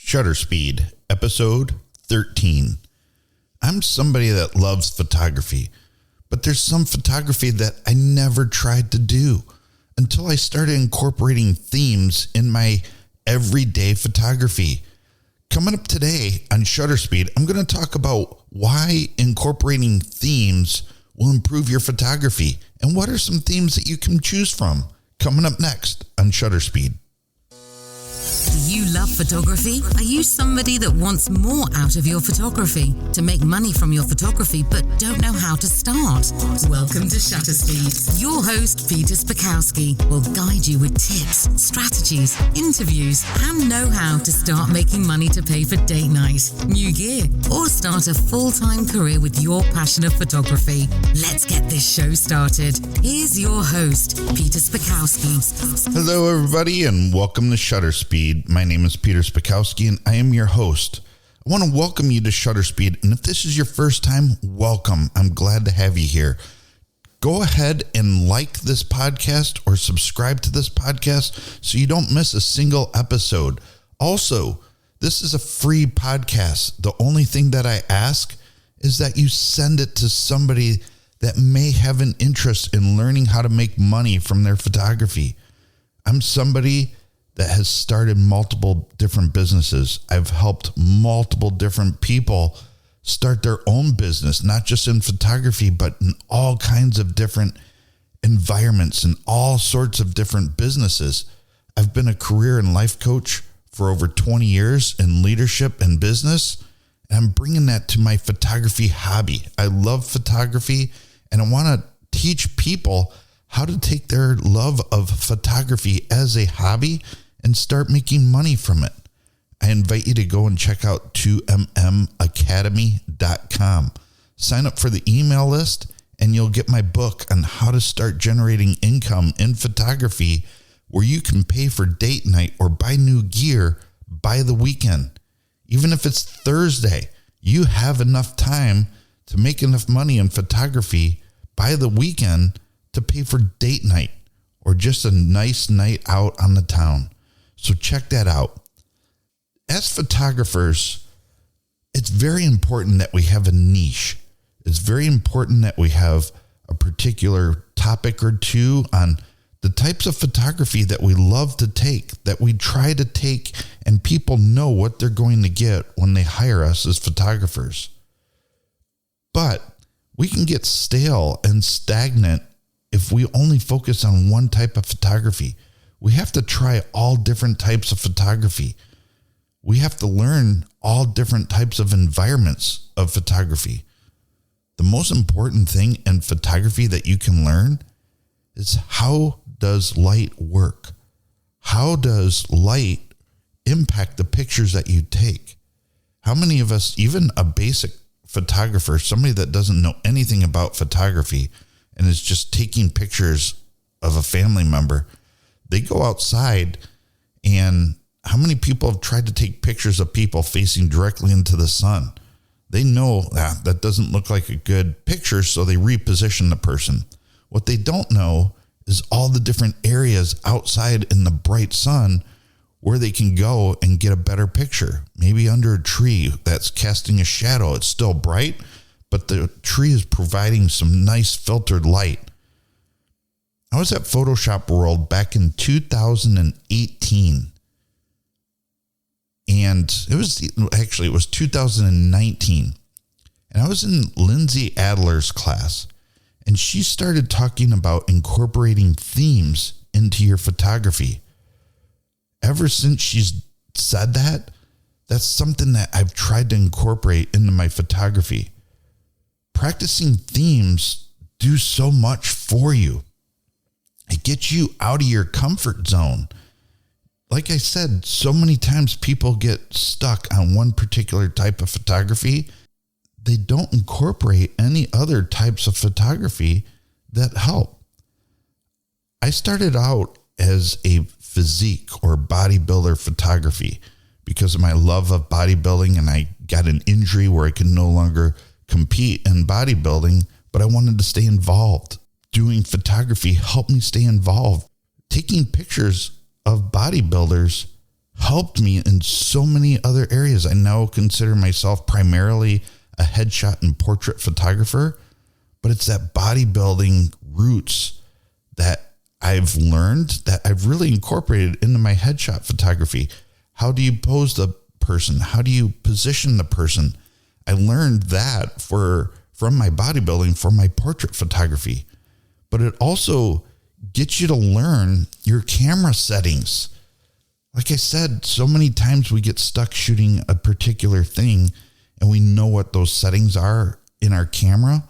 Shutter Speed, episode 13. I'm somebody that loves photography, but there's some photography that I never tried to do until I started incorporating themes in my everyday photography. Coming up today on Shutter Speed, I'm going to talk about why incorporating themes will improve your photography and what are some themes that you can choose from. Coming up next on Shutter Speed. Do you love photography? Are you somebody that wants more out of your photography, to make money from your photography but don't know how to start? Welcome to Shutter Speed. Your host, Peter Spakowski, will guide you with tips, strategies, interviews, and know-how to start making money to pay for date night, new gear, or start a full-time career with your passion of photography. Let's get this show started. Here's your host, Peter Spakowski. Hello, everybody, and welcome to Shutter Speed. My name is Peter Spakowski, and I am your host. I want to welcome you to Shutter Speed, and if this is your first time, welcome. I'm glad to have you here. Go ahead and like this podcast or subscribe to this podcast so you don't miss a single episode. Also, this is a free podcast. The only thing that I ask is that you send it to somebody that may have an interest in learning how to make money from their photography. I'm somebody that has started multiple different businesses. I've helped multiple different people start their own business, not just in photography, but in all kinds of different environments and all sorts of different businesses. I've been a career and life coach for over 20 years in leadership and business, and I'm bringing that to my photography hobby. I love photography, and I want to teach people how to take their love of photography as a hobby and start making money from it. I invite you to go and check out 2mmacademy.com. Sign up for the email list and you'll get my book on how to start generating income in photography where you can pay for date night or buy new gear by the weekend. Even if it's Thursday, you have enough time to make enough money in photography by the weekend to pay for date night or just a nice night out on the town. So check that out. As photographers, it's very important that we have a niche. It's very important that we have a particular topic or two on the types of photography that we love to take, that we try to take, and people know what they're going to get when they hire us as photographers. But we can get stale and stagnant if we only focus on one type of photography. We have to try all different types of photography. We have to learn all different types of environments of photography. The most important thing in photography that you can learn is how does light work? How does light impact the pictures that you take? How many of us, even a basic photographer, somebody that doesn't know anything about photography and is just taking pictures of a family member, they go outside, and how many people have tried to take pictures of people facing directly into the sun? They know that doesn't look like a good picture, so they reposition the person. What they don't know is all the different areas outside in the bright sun where they can go and get a better picture. Maybe under a tree that's casting a shadow. It's still bright, but the tree is providing some nice filtered light. I was at Photoshop World back in 2018, and it was 2019, and I was in Lindsay Adler's class, and she started talking about incorporating themes into your photography. Ever since she's said that, that's something that I've tried to incorporate into my photography. Practicing themes do so much for you. It gets you out of your comfort zone. Like I said, so many times people get stuck on one particular type of photography. They don't incorporate any other types of photography that help. I started out as a physique or bodybuilder photography because of my love of bodybuilding, and I got an injury where I could no longer compete in bodybuilding, but I wanted to stay involved. Doing photography helped me stay involved. Taking pictures of bodybuilders helped me in so many other areas. I now consider myself primarily a headshot and portrait photographer, but it's that bodybuilding roots that I've learned that I've really incorporated into my headshot photography. How do you pose the person? How do you position the person? I learned that from my bodybuilding for my portrait photography, but it also gets you to learn your camera settings. Like I said, so many times we get stuck shooting a particular thing and we know what those settings are in our camera.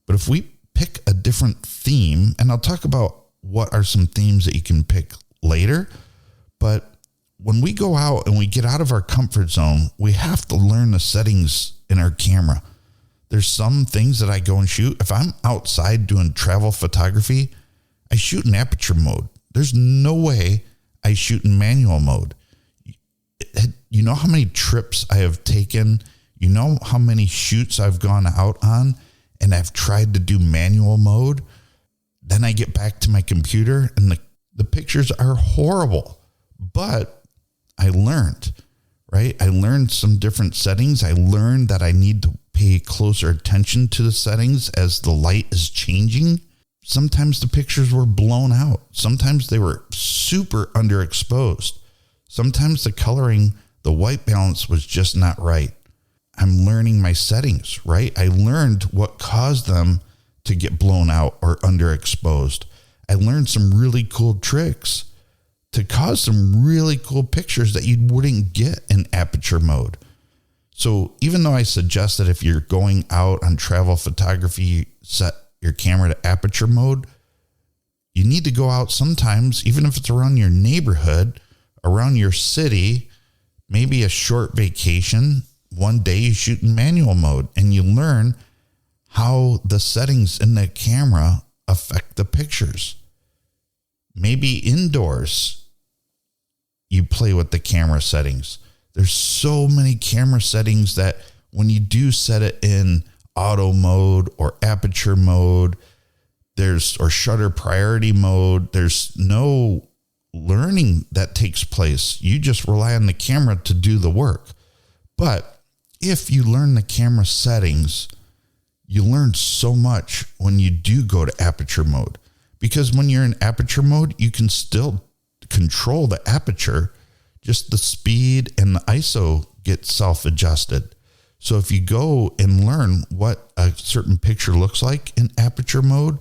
But if we pick a different theme, and I'll talk about what are some themes that you can pick later, but when we go out and we get out of our comfort zone, we have to learn the settings in our camera. There's some things that I go and shoot. If I'm outside doing travel photography, I shoot in aperture mode. There's no way I shoot in manual mode. You know how many trips I have taken? You know how many shoots I've gone out on and I've tried to do manual mode? Then I get back to my computer and the pictures are horrible. But I learned, right? I learned some different settings. I learned that I need to pay closer attention to the settings as the light is changing. Sometimes the pictures were blown out. Sometimes they were super underexposed. Sometimes the coloring, the white balance was just not right. I'm learning my settings, right? I learned what caused them to get blown out or underexposed. I learned some really cool tricks to cause some really cool pictures that you wouldn't get in aperture mode. So even though I suggest that if you're going out on travel photography, set your camera to aperture mode, you need to go out sometimes, even if it's around your neighborhood, around your city, maybe a short vacation. One day you shoot in manual mode and you learn how the settings in the camera affect the pictures. Maybe indoors, you play with the camera settings. There's so many camera settings that when you do set it in auto mode or aperture mode, or shutter priority mode, there's no learning that takes place. You just rely on the camera to do the work. But if you learn the camera settings, you learn so much when you do go to aperture mode. Because when you're in aperture mode, you can still control the aperture, just the speed and the ISO get self-adjusted. So if you go and learn what a certain picture looks like in aperture mode,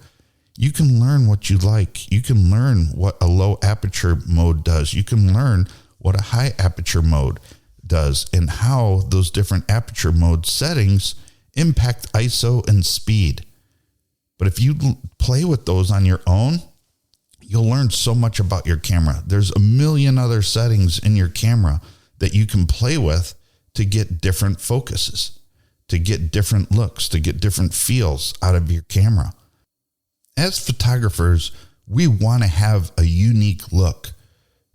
you can learn what you like. You can learn what a low aperture mode does. You can learn what a high aperture mode does and how those different aperture mode settings impact ISO and speed. But if you play with those on your own, you'll learn so much about your camera. There's a million other settings in your camera that you can play with to get different focuses, to get different looks, to get different feels out of your camera. As photographers, we want to have a unique look.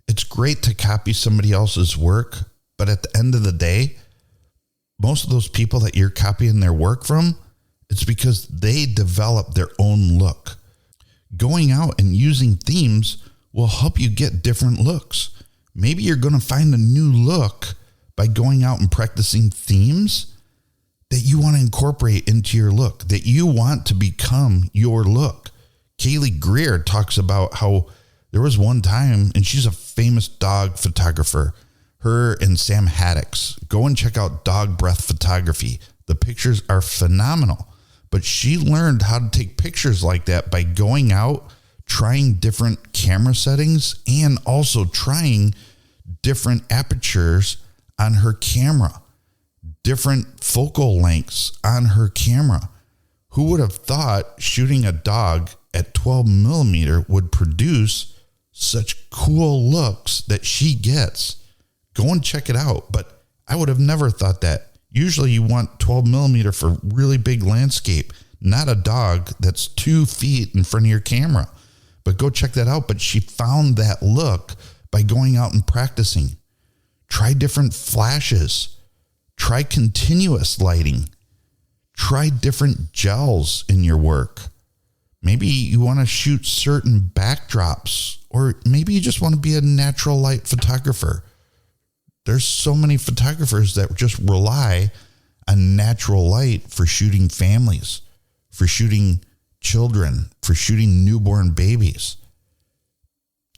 It's great to copy somebody else's work, but at the end of the day, most of those people that you're copying their work from, it's because they develop their own look. Going out and using themes will help you get different looks. Maybe you're going to find a new look by going out and practicing themes that you want to incorporate into your look, that you want to become your look. Kaylee Greer talks about how there was one time, and she's a famous dog photographer, her and Sam Haddix. Go and check out Dog Breath Photography. The pictures are phenomenal. But she learned how to take pictures like that by going out, trying different camera settings, and also trying different apertures on her camera, different focal lengths on her camera. Who would have thought shooting a dog at 12 millimeter would produce such cool looks that she gets? Go and check it out. But I would have never thought that. Usually you want 12 millimeter for really big landscape, not a dog that's 2 feet in front of your camera. But go check that out. But she found that look by going out and practicing. Try different flashes. Try continuous lighting. Try different gels in your work. Maybe you want to shoot certain backdrops, or maybe you just want to be a natural light photographer. There's so many photographers that just rely on natural light for shooting families, for shooting children, for shooting newborn babies.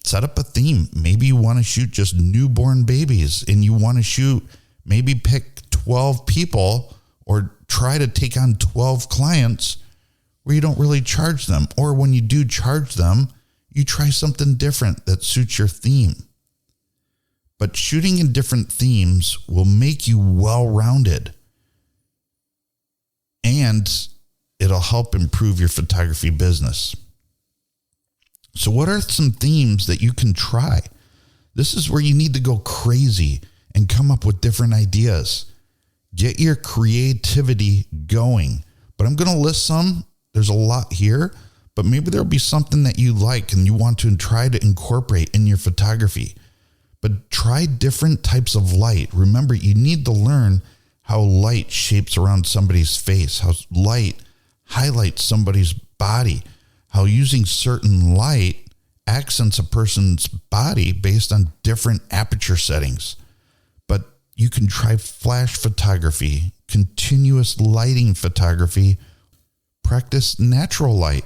Set up a theme. Maybe you want to shoot just newborn babies and you want to shoot, maybe pick 12 people or try to take on 12 clients where you don't really charge them. Or when you do charge them, you try something different that suits your theme. But shooting in different themes will make you well-rounded, and it'll help improve your photography business. So what are some themes that you can try? This is where you need to go crazy and come up with different ideas. Get your creativity going. But I'm going to list some. There's a lot here, but maybe there'll be something that you like and you want to try to incorporate in your photography. But try different types of light. Remember, you need to learn how light shapes around somebody's face, how light highlights somebody's body, how using certain light accents a person's body based on different aperture settings. But you can try flash photography, continuous lighting photography, practice natural light.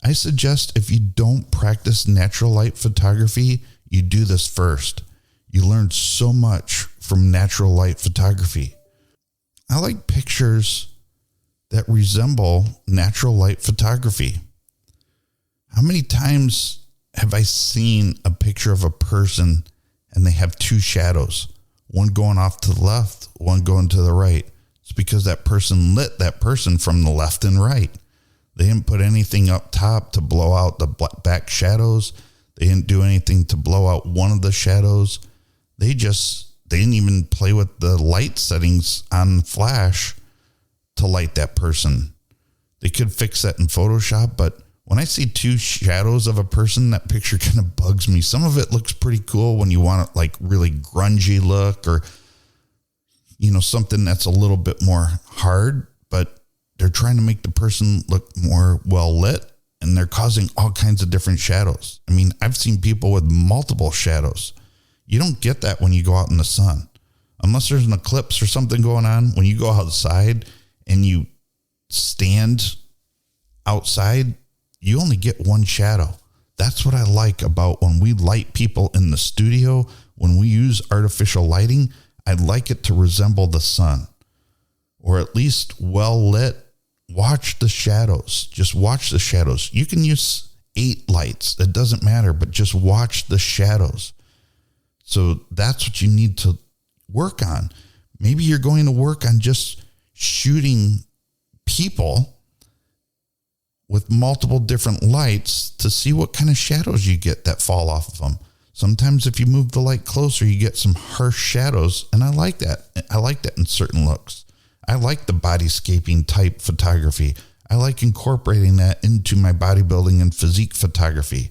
I suggest if you don't practice natural light photography, you do this first. You learn so much from natural light photography. I like pictures that resemble natural light photography. How many times have I seen a picture of a person and they have two shadows, one going off to the left, one going to the right? It's because that person lit that person from the left and right. They didn't put anything up top to blow out the back shadows. They didn't do anything to blow out one of the shadows. They didn't even play with the light settings on flash to light that person. They could fix that in Photoshop, but when I see two shadows of a person, that picture kind of bugs me. Some of it looks pretty cool when you want it like really grungy look or, something that's a little bit more hard, but they're trying to make the person look more well lit. And they're causing all kinds of different shadows. I mean, I've seen people with multiple shadows. You don't get that when you go out in the sun. Unless there's an eclipse or something going on, when you go outside and you stand outside, you only get one shadow. That's what I like about when we light people in the studio. When we use artificial lighting, I'd like it to resemble the sun, or at least well lit. Watch the shadows. Just watch the shadows. You can use 8 lights. It doesn't matter, but just watch the shadows. So that's what you need to work on. Maybe you're going to work on just shooting people with multiple different lights to see what kind of shadows you get that fall off of them. Sometimes if you move the light closer, you get some harsh shadows, and I like that. I like that in certain looks. I like the bodyscaping type photography. I like incorporating that into my bodybuilding and physique photography.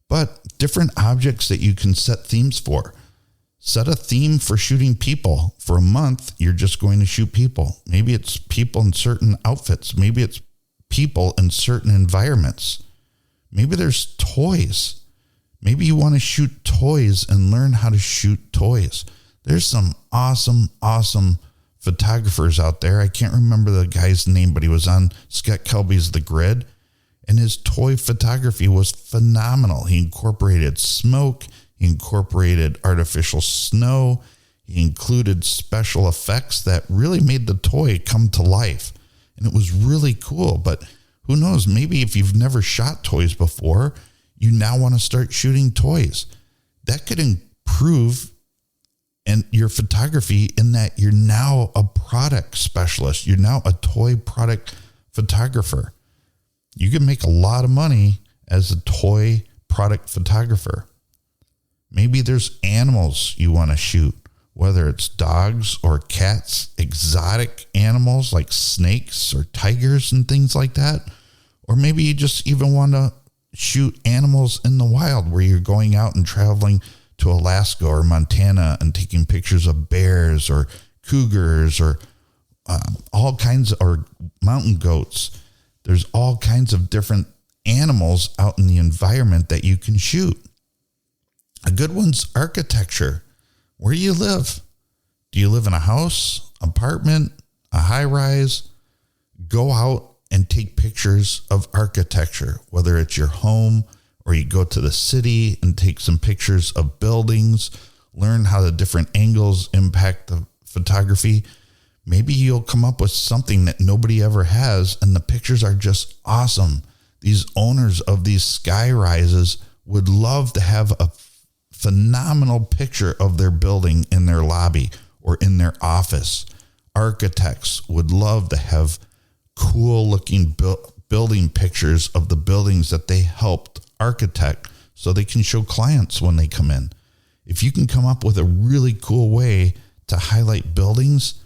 But different objects that you can set themes for. Set a theme for shooting people. For a month, you're just going to shoot people. Maybe it's people in certain outfits. Maybe it's people in certain environments. Maybe there's toys. Maybe you want to shoot toys and learn how to shoot toys. There's some awesome photographers out there. I can't remember the guy's name, but he was on Scott Kelby's The Grid, and his toy photography was phenomenal. He incorporated smoke, he incorporated artificial snow, he included special effects that really made the toy come to life, and it was really cool. But who knows, maybe if you've never shot toys before, you now want to start shooting toys. That could improve and your photography in that you're now a product specialist. You're now a toy product photographer. You can make a lot of money as a toy product photographer. Maybe there's animals you want to shoot, whether it's dogs or cats, exotic animals like snakes or tigers and things like that. Or maybe you just even want to shoot animals in the wild where you're going out and traveling to Alaska or Montana and taking pictures of bears or cougars or all kinds or mountain goats. There's all kinds of different animals out in the environment that you can shoot. A good one's architecture. Where do you live? Do you live in a house, apartment, a high rise? Go out and take pictures of architecture, whether it's your home or you go to the city and take some pictures of buildings, learn how the different angles impact the photography. Maybe you'll come up with something that nobody ever has, and the pictures are just awesome. These owners of these sky rises would love to have a phenomenal picture of their building in their lobby or in their office. Architects would love to have cool looking building pictures of the buildings that they helped architect so they can show clients when they come in. If you can come up with a really cool way to highlight buildings,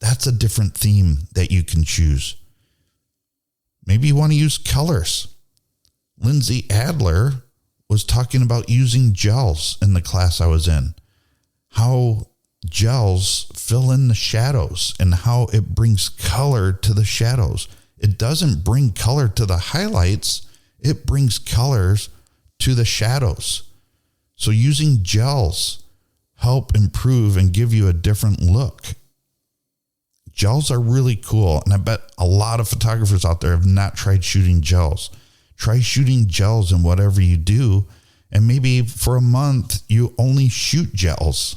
that's a different theme that you can choose. Maybe you want to use colors. Lindsay Adler was talking about using gels in the class I was in. How gels fill in the shadows and how it brings color to the shadows. It doesn't bring color to the highlights. It brings colors to the shadows. So using gels help improve and give you a different look. Gels are really cool, and I bet a lot of photographers out there have not tried shooting gels. Try shooting gels in whatever you do, and maybe for a month you only shoot gels.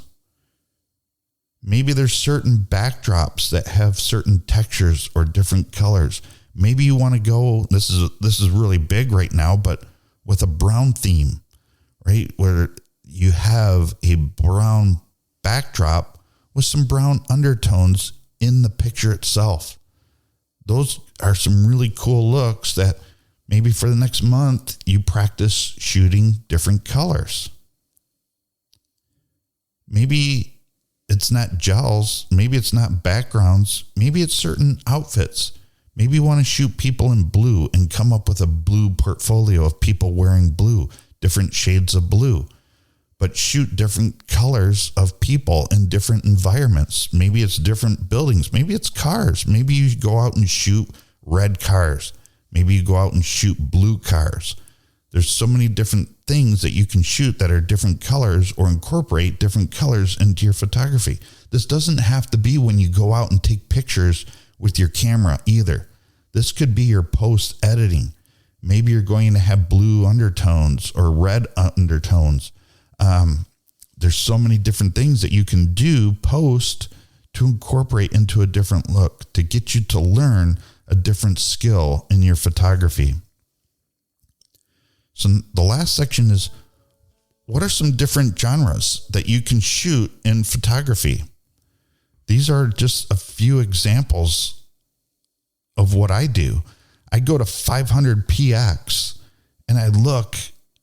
Maybe there's certain backdrops that have certain textures or different colors. Maybe you want to go, this is really big right now, but with a brown theme, right? Where you have a brown backdrop with some brown undertones in the picture itself. Those are some really cool looks that maybe for the next month you practice shooting different colors. Maybe it's not gels, maybe it's not backgrounds, maybe it's certain outfits. Maybe you want to shoot people in blue and come up with a blue portfolio of people wearing blue, different shades of blue. But shoot different colors of people in different environments. Maybe it's different buildings. Maybe it's cars. Maybe you go out and shoot red cars. Maybe you go out and shoot blue cars. There's so many different things that you can shoot that are different colors or incorporate different colors into your photography. This doesn't have to be when you go out and take pictures with your camera either. This could be your post editing. Maybe you're going to have blue undertones or red undertones. There's so many different things that you can do post to incorporate into a different look to get you to learn a different skill in your photography. So the last section is, what are some different genres that you can shoot in photography? These are just a few examples of what I do. I go to 500px and I look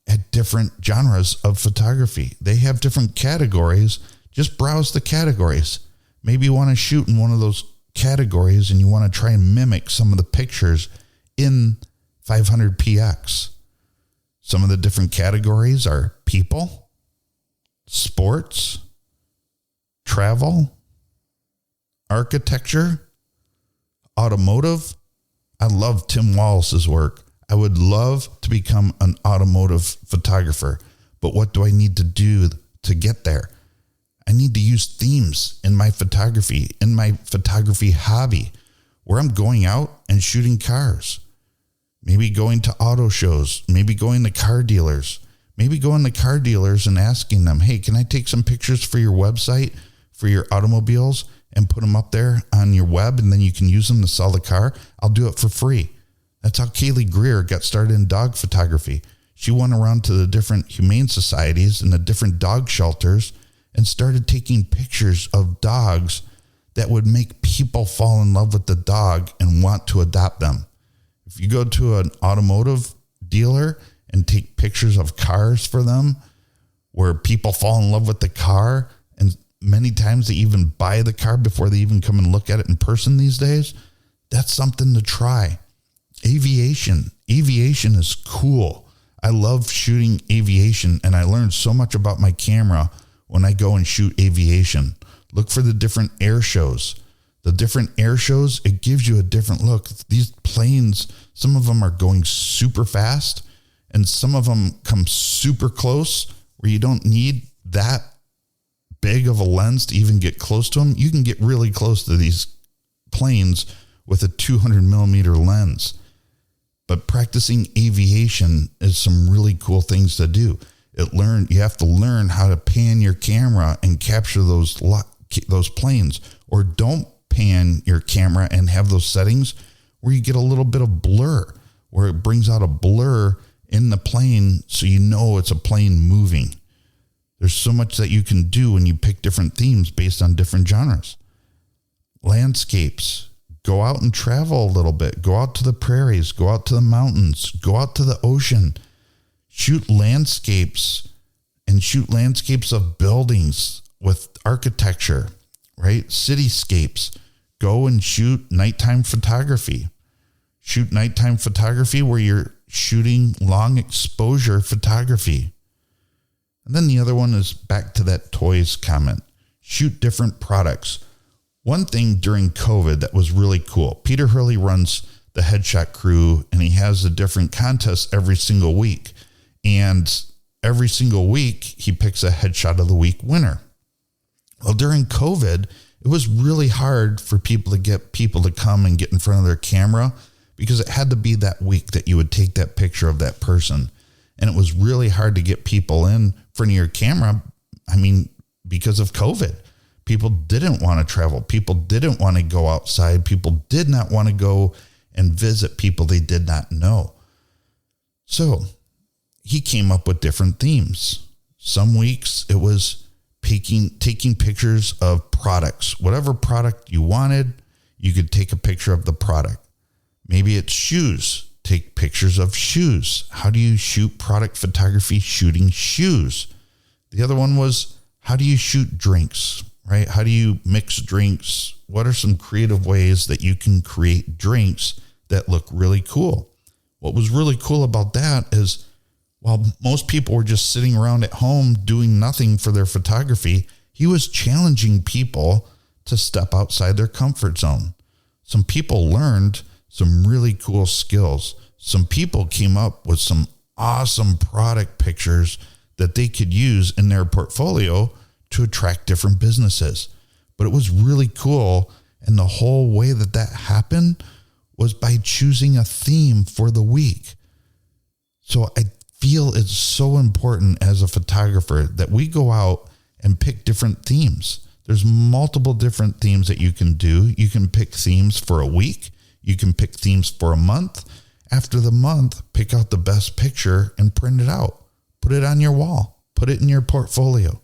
at different genres of photography. They have different categories. Just browse the categories. Maybe you want to shoot in one of those categories and you want to try and mimic some of the pictures in 500px. Some of the different categories are people, sports, travel, architecture, automotive. I love Tim Wallace's work. I would love to become an automotive photographer, but what do I need to do to get there? I need to use themes in my photography hobby, where I'm going out and shooting cars. Maybe going to auto shows, maybe going to car dealers, and asking them, hey, can I take some pictures for your website, for your automobiles, and put them up there on your web, and then you can use them to sell the car? I'll do it for free. That's how Kaylee Greer got started in dog photography. She went around to the different humane societies and the different dog shelters and started taking pictures of dogs that would make people fall in love with the dog and want to adopt them. If you go to an automotive dealer and take pictures of cars for them, where people fall in love with the car, and many times they even buy the car before they even come and look at it in person these days, that's something to try. Aviation is cool. I love shooting aviation, and I learned so much about my camera when I go and shoot aviation. Look for the different air shows. The different air shows, it gives you a different look. These planes, some of them are going super fast, and some of them come super close where you don't need that big of a lens to even get close to them. You can get really close to these planes with a 200 millimeter lens. But practicing aviation is some really cool things to do. You have to learn how to pan your camera and capture those planes, or don't pan your camera and have those settings where you get a little bit of blur, where it brings out a blur in the plane so you know it's a plane moving. There's so much that you can do when you pick different themes based on different genres. Landscapes. Go out and travel a little bit. Go out to the prairies. Go out to the mountains. Go out to the ocean. Shoot landscapes, and shoot landscapes of buildings with architecture, right? Cityscapes. Go and shoot nighttime photography. Shoot nighttime photography where you're shooting long exposure photography. And then the other one is back to that toys comment. Shoot different products. One thing during COVID that was really cool, Peter Hurley runs the Headshot Crew, and he has a different contest every single week. And every single week, he picks a Headshot of the Week winner. Well, during COVID, it was really hard for people to get people to come and get in front of their camera, because it had to be that week that you would take that picture of that person. And it was really hard to get people in front of your camera. I mean, because of COVID. People didn't want to travel. People didn't want to go outside. People did not want to go and visit people they did not know. So he came up with different themes. Some weeks it was taking pictures of products. Whatever product you wanted, you could take a picture of the product. Maybe it's shoes. Take pictures of shoes. How do you shoot product photography shooting shoes? The other one was, how do you shoot drinks? Right? How do you mix drinks? What are some creative ways that you can create drinks that look really cool? What was really cool about that is, while most people were just sitting around at home doing nothing for their photography, he was challenging people to step outside their comfort zone. Some people learned some really cool skills. Some people came up with some awesome product pictures that they could use in their portfolio to attract different businesses. But it was really cool. And the whole way that happened was by choosing a theme for the week. So I feel it's so important as a photographer that we go out and pick different themes. There's multiple different themes that you can do. You can pick themes for a week. You can pick themes for a month. After the month, pick out the best picture and print it out. Put it on your wall. Put it in your portfolio.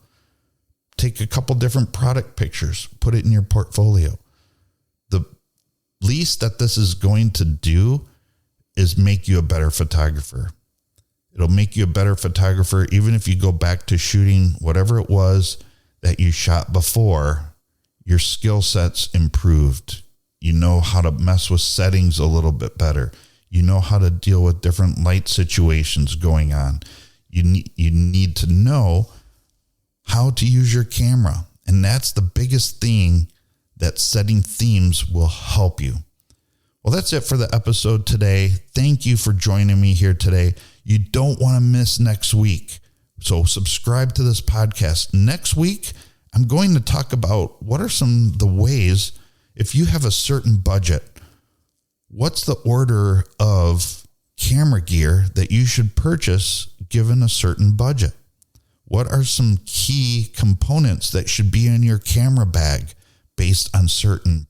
Take a couple different product pictures, put it in your portfolio. The least that this is going to do is make you a better photographer. It'll make you a better photographer even if you go back to shooting whatever it was that you shot before. Your skill set's improved. You know how to mess with settings a little bit better. You know how to deal with different light situations going on. You need to know how to use your camera. And that's the biggest thing that setting themes will help you. Well, that's it for the episode today. Thank you for joining me here today. You don't want to miss next week. So subscribe to this podcast. Next week, I'm going to talk about what are some of the ways, if you have a certain budget, what's the order of camera gear that you should purchase given a certain budget? What are some key components that should be in your camera bag based on certain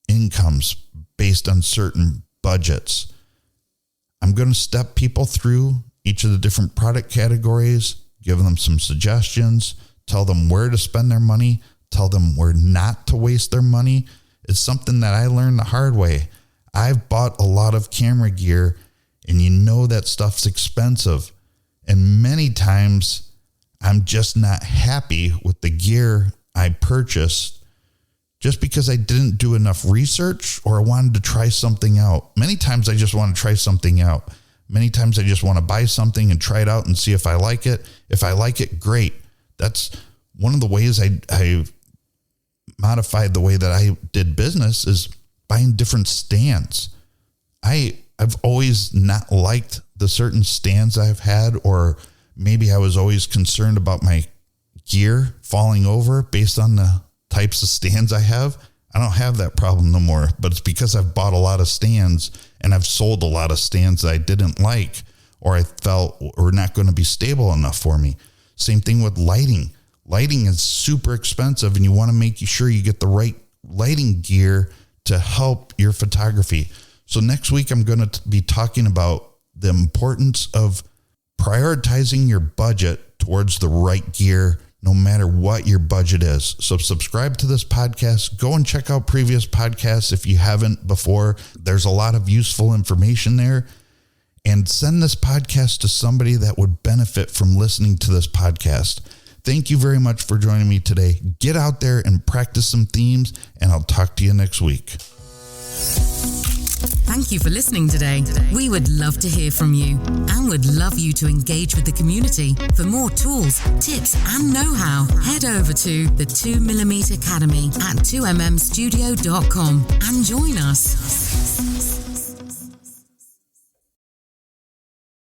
incomes, based on certain budgets? I'm going to step people through each of the different product categories, give them some suggestions, tell them where to spend their money, tell them where not to waste their money. It's something that I learned the hard way. I've bought a lot of camera gear, and you know that stuff's expensive. And many times I'm just not happy with the gear I purchased just because I didn't do enough research or I wanted to try something out. Many times I just want to try something out. Many times I just want to buy something and try it out and see if I like it. If I like it, great. That's one of the ways I modified the way that I did business is buying different stands. I've always not liked the certain stands I've had, or maybe I was always concerned about my gear falling over based on the types of stands I have. I don't have that problem no more, but it's because I've bought a lot of stands and I've sold a lot of stands that I didn't like or I felt were not going to be stable enough for me. Same thing with lighting. Lighting is super expensive and you want to make sure you get the right lighting gear to help your photography. So next week, I'm going to be talking about the importance of prioritizing your budget towards the right gear, no matter what your budget is. So subscribe to this podcast. Go and check out previous podcasts if you haven't before. There's a lot of useful information there. And send this podcast to somebody that would benefit from listening to this podcast. Thank you very much for joining me today. Get out there and practice some themes, and I'll talk to you next week. Thank you for listening today. We would love to hear from you and would love you to engage with the community. For more tools, tips, and know-how, head over to the 2mm Academy at 2mmstudio.com and join us.